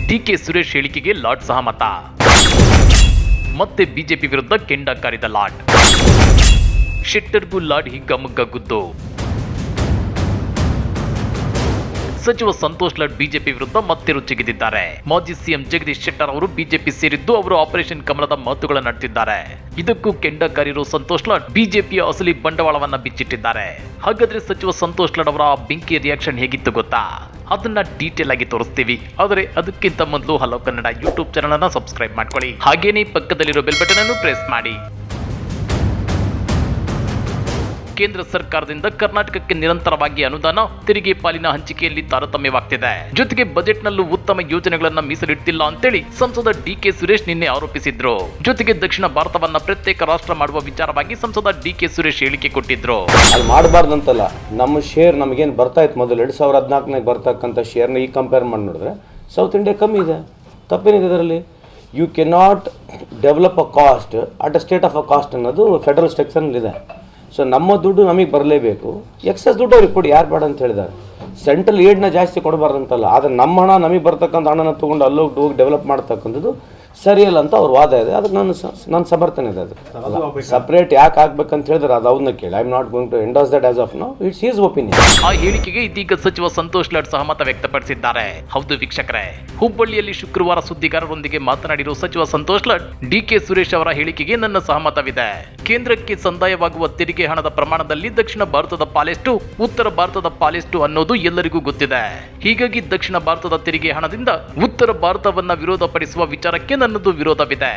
DK Suresh ಹೇಳಿಕೆಗೆ ಲಾಡ್ ಸಹಮತ. ಮತ್ತೆ ಬಿಜೆಪಿ ವಿರುದ್ಧ ಕೆಂಡ ಕಾರಿದ ಲಾಡ್. ಶೆಟ್ಟರ್ಗೂ ಲಾಡ್ ಹಿಗ್ಗಾಮುಗ್ಗಾ ಗುದ್ದು. ಸಚಿವ ಸಂತೋಷ್ ಲಾಡ್ ಬಿಜೆಪಿ ವಿರುದ್ಧ ಮತ್ತೆ ರುಚಿಗೆದ್ದಿದ್ದಾರೆ. ಮಾಜಿ ಸಿಎಂ ಜಗದೀಶ್ ಶೆಟ್ಟರ್ ಅವರು ಬಿಜೆಪಿ ಸೇರಿದ್ದು ಅವರು ಆಪರೇಷನ್ ಕಮಲದ ಮಾತುಗಳನ್ನಾಡ್ತಿದ್ದಾರೆ. ಇದಕ್ಕೂ ಕೆಂಡಕಾರಿರೋ ಸಂತೋಷ್ ಲಾಡ್ ಬಿಜೆಪಿಯ ಅಸಲಿ ಬಂಡವಾಳವನ್ನ ಬಿಚ್ಚಿಟ್ಟಿದ್ದಾರೆ. ಹಾಗಾದ್ರೆ ಸಚಿವ ಸಂತೋಷ್ ಲಾಡ್ ಅವರ ಬೆಂಕಿ ರಿಯಾಕ್ಷನ್ ಹೇಗಿತ್ತು ಗೊತ್ತಾ? ಅದನ್ನ ಡೀಟೇಲ್ ಆಗಿ ತೋರಿಸ್ತೀವಿ. ಆದರೆ ಅದಕ್ಕಿಂತ ಮೊದಲು ಹಲೋ ಕನ್ನಡ ಯೂಟ್ಯೂಬ್ ಚಾನಲ್ ಅನ್ನ ಸಬ್ಸ್ಕ್ರೈಬ್ ಮಾಡ್ಕೊಳ್ಳಿ. ಹಾಗೇನೇ ಪಕ್ಕದಲ್ಲಿರೋ ಬೆಲ್ ಬಟನ್ ಅನ್ನು ಪ್ರೆಸ್ ಮಾಡಿ. ಕೇಂದ್ರ ಸರ್ಕಾರದಿಂದ ಕರ್ನಾಟಕಕ್ಕೆ ನಿರಂತರವಾಗಿ ಅನುದಾನ, ತೆರಿಗೆ ಪಾಲಿನ ಹಂಚಿಕೆಯಲ್ಲಿ ತಾರತಮ್ಯವಾಗ್ತಿದೆ. ಜೊತೆಗೆ ಬಜೆಟ್ನಲ್ಲೂ ಉತ್ತಮ ಯೋಜನೆಗಳನ್ನ ಮೀಸಲಿಟ್ಟಿಲ್ಲ ಅಂತೇಳಿ ಸಂಸದ ಡಿಕೆ ಸುರೇಶ್ ನಿನ್ನೆ ಆರೋಪಿಸಿದ್ರು. ಜೊತೆಗೆ ದಕ್ಷಿಣ ಭಾರತವನ್ನ ಪ್ರತ್ಯೇಕ ರಾಷ್ಟ್ರ ಮಾಡುವ ವಿಚಾರವಾಗಿ ಸಂಸದ ಡಿಕೆ ಸುರೇಶ್ ಹೇಳಿಕೆ ಕೊಟ್ಟಿದ್ರು. ಅಲ್ಲಿ ಮಾಡಬಾರ್ದಂತಲ್ಲ, ನಮ್ಮ ಶೇರ್ ನಮಗೇನು ಬರ್ತಾ ಇತ್ತು ಮೊದಲು 2014 ಬರ್ತಕ್ಕಂಥ ಶೇರ್ನ ಈ ಕಂಪೇರ್ ಮಾಡಿ ನೋಡಿದ್ರೆ ಸೌತ್ ಇಂಡಿಯಾ ಕಮ್ಮಿ ಇದೆ. ತಪ್ಪೇನಿದೆ ಇದರಲ್ಲಿ? You cannot develop a cost at a state of a cost ಅನ್ನೋದು ಫೆಡರಲ್ ಸ್ಟ್ರಕ್ಚರ್ನಲ್ಲಿದೆ. ಸೊ ನಮ್ಮ ದುಡ್ಡು ನಮಗೆ ಬರಲೇಬೇಕು. ಎಕ್ಸಸ್ ದುಡ್ಡು ಅವ್ರಿಗೆ ಕೊಡಿ, ಯಾರು ಬೇಡ ಅಂತ ಹೇಳಿದ್ದಾರೆ. ಸೆಂಟ್ರಲ್ ಏಡ್ನ ಜಾಸ್ತಿ ಕೊಡಬಾರ್ದಂತಲ್ಲ, ಆದರೆ ನಮ್ಮ ಹಣ ನಮಗೆ ಬರ್ತಕ್ಕಂಥ ಹಣನ ತೊಗೊಂಡು ಅಲ್ಲೋಗಿ ಹೋಗಿ ಡೆವಲಪ್ ಮಾಡ್ತಕ್ಕಂಥದ್ದು ಸರಿಯಲ್ಲ ಅಂತ ಅವ್ರ ವಾದ ಇದೆ. ಅದಕ್ಕೆ ನನ್ನ ಸಮರ್ಥನೆ ಇದೆ. ಅದು ಸಪ್ರೇಟ್ ಯಾಕೆ ಆಗ್ಬೇಕಂತ ಹೇಳಿದ್ರೆ ಅದು ಅವ್ರನ್ನ ಕೇಳಿ. I am not going to endorse that as of now. It's his opinion. ಆ ಹೇಳಿಕೆಗೆ ಇದೀಗ ಸಚಿವ ಸಂತೋಷ್ ಲಾಡ್ ಸಹಮತ ವ್ಯಕ್ತಪಡಿಸಿದ್ದಾರೆ. ಹೌದು ವೀಕ್ಷಕರೇ, ಹುಬ್ಬಳ್ಳಿಯಲ್ಲಿ ಶುಕ್ರವಾರ ಸುದ್ದಿಗಾರರೊಂದಿಗೆ ಮಾತನಾಡಿರುವ ಸಚಿವ ಸಂತೋಷ್ ಲಾಡ್, ಡಿಕೆ ಸುರೇಶ್ ಅವರ ಹೇಳಿಕೆಗೆ ನನ್ನ ಸಹಮತವಿದೆ. ಕೇಂದ್ರಕ್ಕೆ ಸಂದಾಯವಾಗುವ ತೆರಿಗೆ ಹಣದ ಪ್ರಮಾಣದಲ್ಲಿ ದಕ್ಷಿಣ ಭಾರತದ ಪಾಲೆಷ್ಟು, ಉತ್ತರ ಭಾರತದ ಪಾಲೆಷ್ಟು ಅನ್ನೋದು ಎಲ್ಲರಿಗೂ ಗೊತ್ತಿದೆ. ಹೀಗಾಗಿ ದಕ್ಷಿಣ ಭಾರತದ ತೆರಿಗೆ ಹಣದಿಂದ ಉತ್ತರ ಭಾರತವನ್ನ ವಿರೋಧಪಡಿಸುವ ವಿಚಾರಕ್ಕೆ ನನ್ನದು ವಿರೋಧವಿದೆ.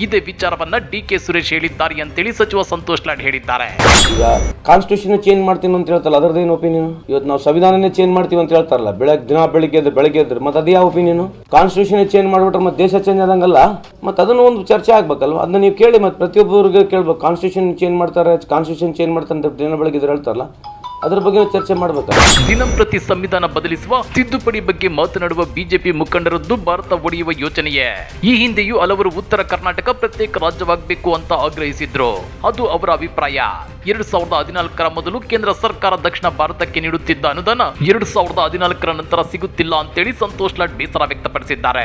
ಇದೇ ವಿಚಾರವನ್ನ ಡಿಕೆ ಸುರೇಶ್ ಹೇಳಿದ್ದಾರೆ ಅಂತೇಳಿ ಸಚಿವ ಸಂತೋಷ್ ಲಾಡ್ ಹೇಳಿದ್ದಾರೆ. ಈಗ ಕಾನ್ಸ್ಟಿಟ್ಯೂಷನ್ ಚೇಂಜ್ ಮಾಡ್ತೀನಿ ಅಂತ ಹೇಳ್ತಾರಲ್ಲ, ಅದರದ್ದೇನು ಒಪಿನಿಯನ್? ಇವತ್ತು ನಾವು ಸಂವಿಧಾನನೇ ಚೇಂಜ್ ಮಾಡ್ತೀವಿ ಅಂತ ಹೇಳ್ತಾರಲ್ಲ, ಬೆಳಗ್ಗೆ ಎದ್ರೆ ಮತ್ತೆ ಅದೇ ಯಾವ ಒಪಿನಿಯನ್? ಕಾನ್ಸ್ಟಿಟ್ಯೂಷನ್ ಚೇಂಜ್ ಮಾಡ್ಬಿಟ್ರೆ ಮತ್ತೆ ದೇಶ ಚೇಂಜ್ ಆದಂಗಲ್ಲ. ಮತ್ತೆ ಅದನ್ನು ಒಂದು ಚರ್ಚೆ ಆಗ್ಬೇಕಲ್ವ? ಅದನ್ನ ನೀವು ಕೇಳಿ, ಮತ್ತೆ ಪ್ರತಿಯೊಬ್ಬರಿಗೆ ಕೇಳ್ಬೇಕು. ಕಾನ್ಸ್ಟಿಟ್ಯೂಷನ್ ಚೇಂಜ್ ಮಾಡ್ತಾರೆ ಅಂತ ದಿನ ಬೆಳಗ್ಗೆ ಹೇಳ್ತಾರಲ್ಲ, ಅದರ ಬಗ್ಗೆ ಚರ್ಚೆ ಮಾಡಬೇಕು. ದಿನಂಪ್ರತಿ ಸಂವಿಧಾನ ಬದಲಿಸುವ ತಿದ್ದುಪಡಿ ಬಗ್ಗೆ ಮಾತನಾಡುವ ಬಿಜೆಪಿ ಮುಖಂಡರದ್ದು ಭಾರತ ಒಡೆಯುವ ಯೋಚನೆಯೇ. ಈ ಹಿಂದೆಯೂ ಹಲವರು ಉತ್ತರ ಕರ್ನಾಟಕ ಪ್ರತ್ಯೇಕ ರಾಜ್ಯವಾಗಬೇಕು ಅಂತ ಆಗ್ರಹಿಸಿದ್ರು. ಅದು ಅವರ ಅಭಿಪ್ರಾಯ. 2014 ಮೊದಲು ಕೇಂದ್ರ ಸರ್ಕಾರ ದಕ್ಷಿಣ ಭಾರತಕ್ಕೆ ನೀಡುತ್ತಿದ್ದ ಅನುದಾನ 2014 ನಂತರ ಸಿಗುತ್ತಿಲ್ಲ ಅಂತೇಳಿ ಸಂತೋಷ್ ಲಾಡ್ ಬೇಸರ ವ್ಯಕ್ತಪಡಿಸಿದ್ದಾರೆ.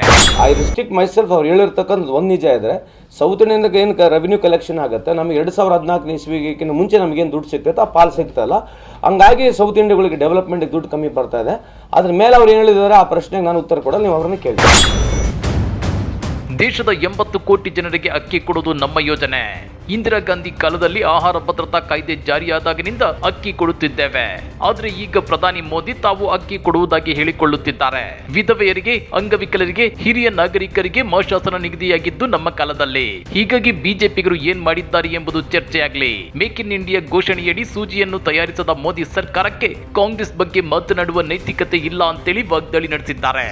ಐ ರಿಸ್ಟ್ರಿಕ್ಟ್ ಮೈಸೆಲ್ಫ್ ಅವ್ರು ಹೇಳಿರ್ತಕ್ಕಂಥ ಒಂದು ನಿಜ ಇದ್ರೆ, ಸೌತ್ ಇಂಡಿಯನ್ ಏನು ರೆವಿನ್ಯೂ ಕಲೆಕ್ಷನ್ ಆಗುತ್ತೆ, ನಮಗೆ 2014 ಇಸ್ವಿಗಿಂತ ಮುಂಚೆ ನಮಗೇನು ದುಡ್ಡು ಸಿಗ್ತೈತೆ ಆ ಪಾಲ್ ಸಿಗ್ತಲ್ಲ, ಹಂಗಾಗಿ ಸೌತ್ ಇಂಡಿಯಾಗಳಿಗೆ ಡೆವಲಪ್ಮೆಂಟ್ಗೆ ದುಡ್ಡು ಕಮ್ಮಿ ಬರ್ತಾ ಇದೆ. ಅದ್ರ ಮೇಲೆ ಅವ್ರು ಏನು ಹೇಳಿದ್ದಾರೆ ಆ ಪ್ರಶ್ನೆಗೆ ನಾನು ಉತ್ತರ ಕೊಡಲ್ಲ, ನೀವು ಅವ್ರನ್ನ ಕೇಳಿ. ದೇಶದ 80 ಕೋಟಿ ಜನರಿಗೆ ಅಕ್ಕಿ ಕೊಡುವುದು ನಮ್ಮ ಯೋಜನೆ. ಇಂದಿರಾ ಗಾಂಧಿ ಕಾಲದಲ್ಲಿ ಆಹಾರ ಭದ್ರತಾ ಕಾಯ್ದೆ ಜಾರಿಯಾದಾಗಿನಿಂದ ಅಕ್ಕಿ ಕೊಡುತ್ತಿದ್ದೇವೆ. ಆದ್ರೆ ಈಗ ಪ್ರಧಾನಿ ಮೋದಿ ತಾವು ಅಕ್ಕಿ ಕೊಡುವುದಾಗಿ ಹೇಳಿಕೊಳ್ಳುತ್ತಿದ್ದಾರೆ. ವಿಧವೆಯರಿಗೆ, ಅಂಗವಿಕಲರಿಗೆ, ಹಿರಿಯ ನಾಗರಿಕರಿಗೆ ಮಾಶಾಸನ ನಿಗದಿಯಾಗಿದ್ದು ನಮ್ಮ ಕಾಲದಲ್ಲಿ. ಹೀಗಾಗಿ ಬಿಜೆಪಿಗರು ಏನ್ ಮಾಡಿದ್ದಾರೆ ಎಂಬುದು ಚರ್ಚೆಯಾಗಲಿ. ಮೇಕ್ ಇನ್ ಇಂಡಿಯಾ ಘೋಷಣೆಯಡಿ ಸೂಜಿಯನ್ನು ತಯಾರಿಸದ ಮೋದಿ ಸರ್ಕಾರಕ್ಕೆ ಕಾಂಗ್ರೆಸ್ ಬಗ್ಗೆ ಮಾತನಾಡುವ ನೈತಿಕತೆ ಇಲ್ಲ ಅಂತೇಳಿ ವಾಗ್ದಾಳಿ ನಡೆಸಿದ್ದಾರೆ.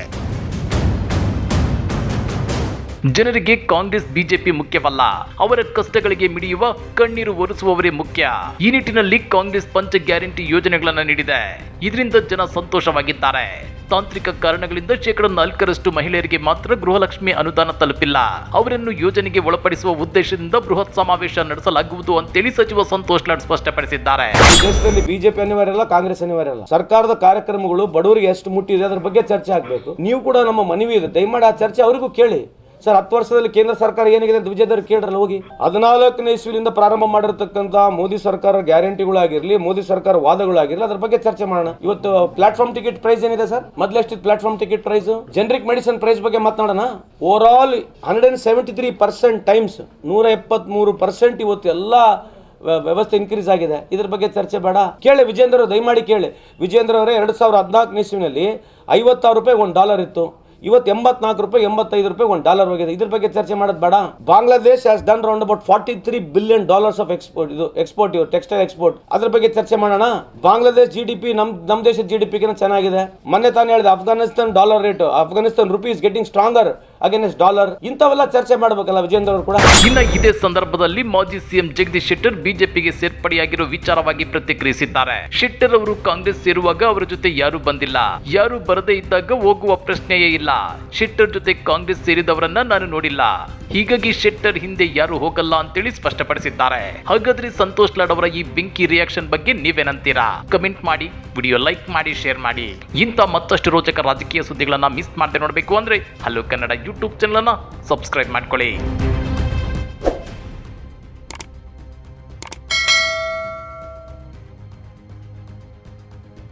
ಜನರಿಗೆ ಕಾಂಗ್ರೆಸ್ ಬಿಜೆಪಿ ಮುಖ್ಯವಲ್ಲ, ಅವರ ಕಷ್ಟಗಳಿಗೆ ಮಿಡಿಯುವ, ಕಣ್ಣೀರು ಒರೆಸುವವರೇ ಮುಖ್ಯ. ಈ ನಿಟ್ಟಿನಲ್ಲಿ ಕಾಂಗ್ರೆಸ್ ಪಂಚ ಗ್ಯಾರಂಟಿ ಯೋಜನೆಗಳನ್ನು ನೀಡಿದೆ. ಇದರಿಂದ ಜನ ಸಂತೋಷವಾಗಿದ್ದಾರೆ. ತಾಂತ್ರಿಕ ಕಾರಣಗಳಿಂದ 4% ಮಹಿಳೆಯರಿಗೆ ಮಾತ್ರ ಗೃಹಲಕ್ಷ್ಮಿ ಅನುದಾನ ತಲುಪಿಲ್ಲ. ಅವರನ್ನು ಯೋಜನೆಗೆ ಒಳಪಡಿಸುವ ಉದ್ದೇಶದಿಂದ ಬೃಹತ್ ಸಮಾವೇಶ ನಡೆಸಲಾಗುವುದು ಅಂತೇಳಿ ಸಚಿವ ಸಂತೋಷ್ ಲಾಡ್ ಸ್ಪಷ್ಟಪಡಿಸಿದ್ದಾರೆ. ದೇಶದಲ್ಲಿ ಬಿಜೆಪಿ ಅನಿವಾರ್ಯ ಅಲ್ಲ, ಕಾಂಗ್ರೆಸ್ ಅನಿವಾರ್ಯ ಅಲ್ಲ. ಸರ್ಕಾರದ ಕಾರ್ಯಕ್ರಮಗಳು ಬಡವರಿಗೆ ಎಷ್ಟು ಮುಟ್ಟಿದೆ ಅದರ ಬಗ್ಗೆ ಚರ್ಚೆ ಆಗಬೇಕು. ನೀವು ಕೂಡ ನಮ್ಮ ಮನವಿ ಇದೆ, ದಯಮಾಡಿ ಆ ಚರ್ಚೆ ಅವರಿಗೂ ಕೇಳಿ. ಸರ್, 10 ವರ್ಷದಲ್ಲಿ ಕೇಂದ್ರ ಸರ್ಕಾರ ಏನಿದೆ ಅಂತ ವಿಜಯದವ್ರು ಕೇಳ್ರಲ್ಲ ಹೋಗಿ. 14ನೇ ಇಸ್ವಿಯಿಂದ ಪ್ರಾರಂಭ ಮಾಡಿರ್ತಕ್ಕಂಥ ಮೋದಿ ಸರ್ಕಾರ ಗ್ಯಾರಂಟಿಗಳಾಗಿರ್ಲಿ, ಮೋದಿ ಸರ್ಕಾರ ವಾದಗಳಾಗಿರ್ಲಿ, ಅದ್ರ ಬಗ್ಗೆ ಚರ್ಚೆ ಮಾಡೋಣ. ಇವತ್ತು ಪ್ಲಾಟ್ಫಾರ್ಮ್ ಟಿಕೆಟ್ ಪ್ರೈಸ್ ಏನಿದೆ ಸರ್? ಮೊದಲೆಷ್ಟಿತ್ತು platform ticket price? Generic medicine price ಬಗ್ಗೆ ಮಾತನಾಡೋಣ. ಓವರ್ ಆಲ್ 173% ಟೈಮ್ಸ್ 173% ಇವತ್ತು ಎಲ್ಲ ವ್ಯವಸ್ಥೆ ಇನ್ಕ್ರೀಸ್ ಆಗಿದೆ. ಇದ್ರ ಬಗ್ಗೆ ಚರ್ಚೆ ಬೇಡ. ಕೇಳಿ ವಿಜೇಂದ್ರ, ದಯಮಾಡಿ ಕೇಳಿ. ವಿಜೇಂದ್ರ ಅವರೇ, 2014 ಇಸ್ವಿನಲ್ಲಿ $56 $1 ಇತ್ತು. ಇವತ್ತು $84 $85 $1 ಹೋಗಿದೆ. ಇದ್ರ ಬಗ್ಗೆ ಚರ್ಚೆ ಮಾಡೋದು ಬೇಡ. Bangladesh has done round about $43 billion of export. ಇದು ಎಕ್ಸ್ಪೋರ್ಟ್, ಇವು ಟೆಕ್ಸ್ಟೈಲ್ ಎಕ್ಸ್ಪೋರ್ಟ್. ಅದ್ರ ಬಗ್ಗೆ ಚರ್ಚೆ ಮಾಡೋಣ. ಬಾಂಗ್ಲಾದೇಶ್ GDP ನಮ್ಮ ದೇಶದ GDP ಚೆನ್ನಾಗಿದೆ. ಮೊನ್ನೆ ತಾನೇ ಹೇಳಿದೆ, Afghanistan dollar rate, Afghanistan rupees getting stronger against dollar ಇಂಥವೆಲ್ಲ ಚರ್ಚೆ ಮಾಡ್ಬೇಕಲ್ಲ ವಿಜೇಂದ್ರ ಅವರು ಕೂಡ. ಇನ್ನ ಇದೇ ಸಂದರ್ಭದಲ್ಲಿ ಮಾಜಿ ಸಿಎಂ ಜಗದೀಶ್ ಶೆಟ್ಟರ್ ಬಿಜೆಪಿಗೆ ಸೇರ್ಪಡೆಯಾಗಿರೋ ವಿಚಾರವಾಗಿ ಪ್ರತಿಕ್ರಿಯಿಸಿದ್ದಾರೆ. ಶೆಟ್ಟರ್ ಅವರು ಕಾಂಗ್ರೆಸ್ ಸೇರುವಾಗ ಅವರ ಜೊತೆ ಯಾರು ಬಂದಿಲ್ಲ, ಯಾರು ಬರದೇ ಇದ್ದಾಗ ಹೋಗುವ ಪ್ರಶ್ನೆಯೇ ಇಲ್ಲ. ಶೆಟ್ಟರ್ ಜೊತೆ ಕಾಂಗ್ರೆಸ್ ಸೇರಿದವರನ್ನ ನಾನು ನೋಡಿಲ್ಲ, ಹೀಗಾಗಿ ಶೆಟ್ಟರ್ ಹಿಂದೆ ಯಾರು ಹೋಗಲ್ಲ ಅಂತೇಳಿ ಸ್ಪಷ್ಟಪಡಿಸಿದ್ದಾರೆ. ಹಾಗಾದ್ರೆ ಸಂತೋಷ್ ಲಾಡ್ ಅವರ ಈ ಬೆಂಕಿ ರಿಯಾಕ್ಷನ್ ಬಗ್ಗೆ ನೀವೇನಂತೀರಾ? ಕಮೆಂಟ್ ಮಾಡಿ, ವಿಡಿಯೋ ಲೈಕ್ ಮಾಡಿ, ಶೇರ್ ಮಾಡಿ. ಇಂಥ ಮತ್ತಷ್ಟು ರೋಚಕ ರಾಜಕೀಯ ಸುದ್ದಿಗಳನ್ನ ಮಿಸ್ ಮಾಡದೆ ನೋಡಬೇಕು ಅಂದ್ರೆ ಹಲೋ ಕನ್ನಡ ಯೂಟ್ಯೂಬ್ ಚಾನಲ್ ಅನ್ನ ಸಬ್ಸ್ಕ್ರೈಬ್ ಮಾಡ್ಕೊಳ್ಳಿ.